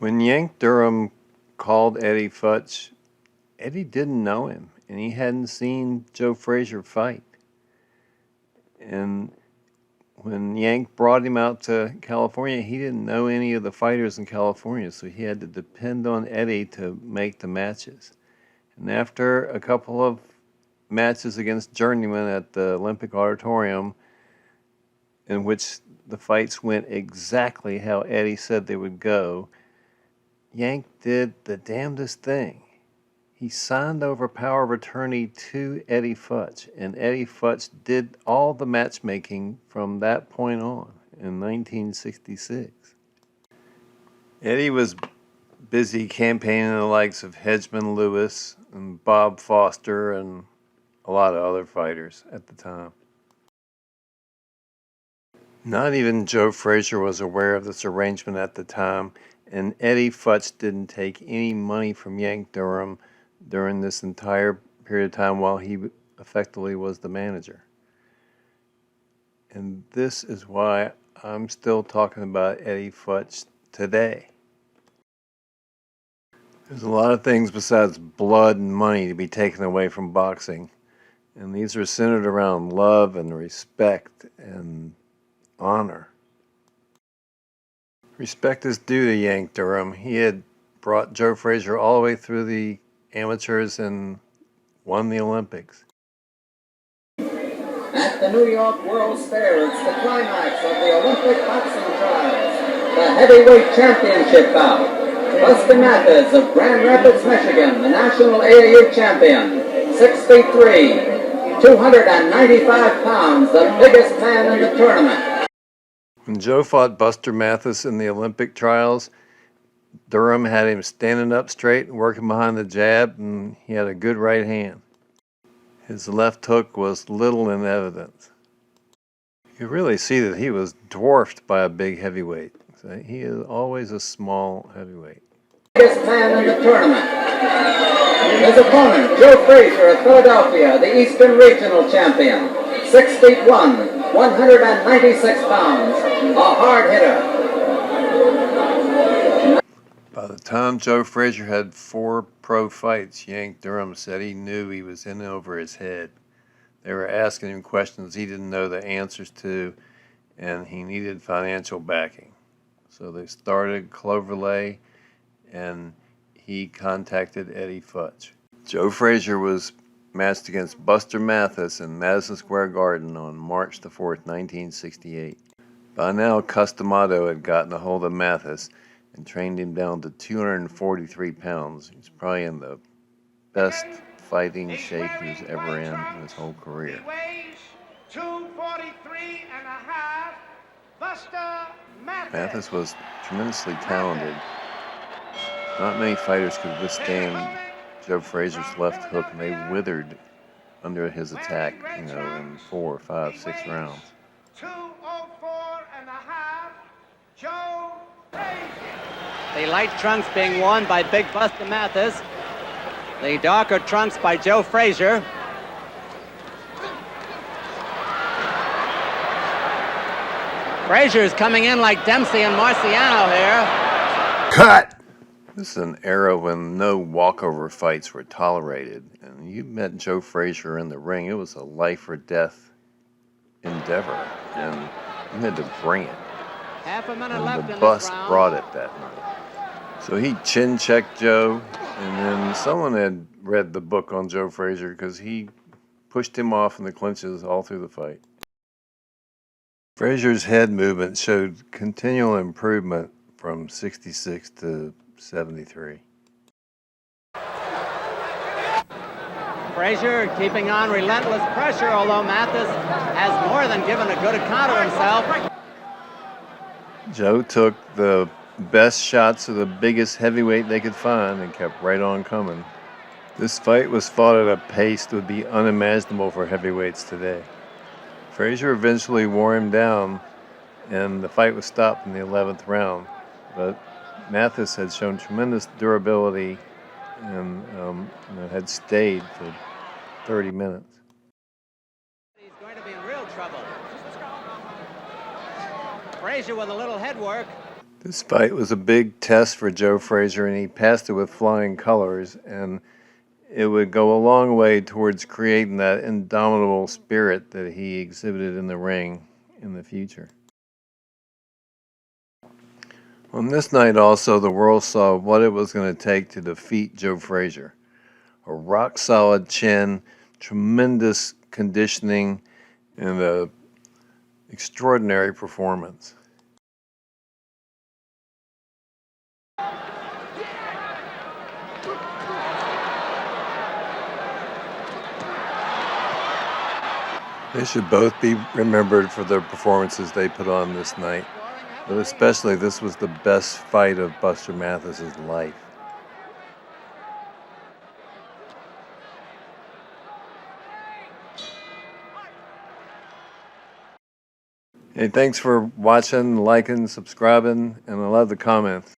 When Yank Durham called Eddie Futch, Eddie didn't know him, and he hadn't seen Joe Frazier fight. And when Yank brought him out to California, he didn't know any of the fighters in California, so he had to depend on Eddie to make the matches. And after a couple of matches against journeymen at the Olympic Auditorium, in which the fights went exactly how Eddie said they would go, Yank did the damnedest thing. He signed over power of attorney to Eddie Futch, and Eddie Futch did all the matchmaking from that point on in 1966. Eddie was busy campaigning the likes of Hedgeman Lewis and Bob Foster and a lot of other fighters at the time. Not even Joe Frazier was aware of this arrangement at the time, and Eddie Futch didn't take any money from Yank Durham during this entire period of time while he effectively was the manager. And this is why I'm still talking about Eddie Futch today. There's a lot of things besides blood and money to be taken away from boxing, and these are centered around love and respect and honor. Respect is due to Yank Durham. He had brought Joe Frazier all the way through the amateurs and won the Olympics. At the New York World's Fair, it's the climax of the Olympic boxing trials, the heavyweight championship bout. Buster Mathis of Grand Rapids, Michigan, the national AAU champion, 6'3", 295 pounds, the biggest man in the tournament. When Joe fought Buster Mathis in the Olympic trials, Durham had him standing up straight and working behind the jab, and he had a good right hand. His left hook was little in evidence. You could really see that he was dwarfed by a big heavyweight. So he is always a small heavyweight. Biggest man in the tournament. His opponent, Joe Frazier of Philadelphia, the Eastern Regional Champion, 6'1", 196 pounds, a hard hitter. By the time Joe Frazier had 4 pro fights, Yank Durham said he knew he was in over his head. They were asking him questions he didn't know the answers to, and he needed financial backing. So they started Cloverlay, and he contacted Eddie Futch. Joe Frazier was matched against Buster Mathis in Madison Square Garden on March the 4th, 1968. By now, Customato had gotten a hold of Mathis and trained him down to 243 pounds. He's probably in the best fighting shape he's ever in his whole career. He weighs 243 and a half. Buster Mathis. Mathis was tremendously talented. Not many fighters could withstand Joe Frazier's left hook, and they withered under his attack, in 4, 5, 6 rounds. 204 and a half. Joe Frazier. The light trunks being worn by Big Buster Mathis. The darker trunks by Joe Frazier. Frazier's coming in like Dempsey and Marciano here. Cut! This is an era when no walkover fights were tolerated, and you met Joe Frazier in the ring. It was a life or death endeavor, and you had to bring it. Half a minute And left the in bus this round. brought it that night. So he chin-checked Joe, and then someone had read the book on Joe Frazier because he pushed him off in the clinches all through the fight. Frazier's head movement showed continual improvement from 66 to 73. Frazier keeping on relentless pressure, although Mathis has more than given a good account of himself. Joe took the best shots of the biggest heavyweight they could find and kept right on coming. This fight was fought at a pace that would be unimaginable for heavyweights today. Frazier eventually wore him down, and the fight was stopped in the 11th round. But Mathis had shown tremendous durability and had stayed for 30 minutes. He's going to be in real trouble. Frazier with a little head work. This fight was a big test for Joe Frazier, and he passed it with flying colors, and it would go a long way towards creating that indomitable spirit that he exhibited in the ring in the future. On this night also, the world saw what it was going to take to defeat Joe Frazier. A rock-solid chin, tremendous conditioning, and an extraordinary performance. They should both be remembered for their performances they put on this night, but especially this was the best fight of Buster Mathis's life. Hey, thanks for watching, liking, subscribing, and I love the comments.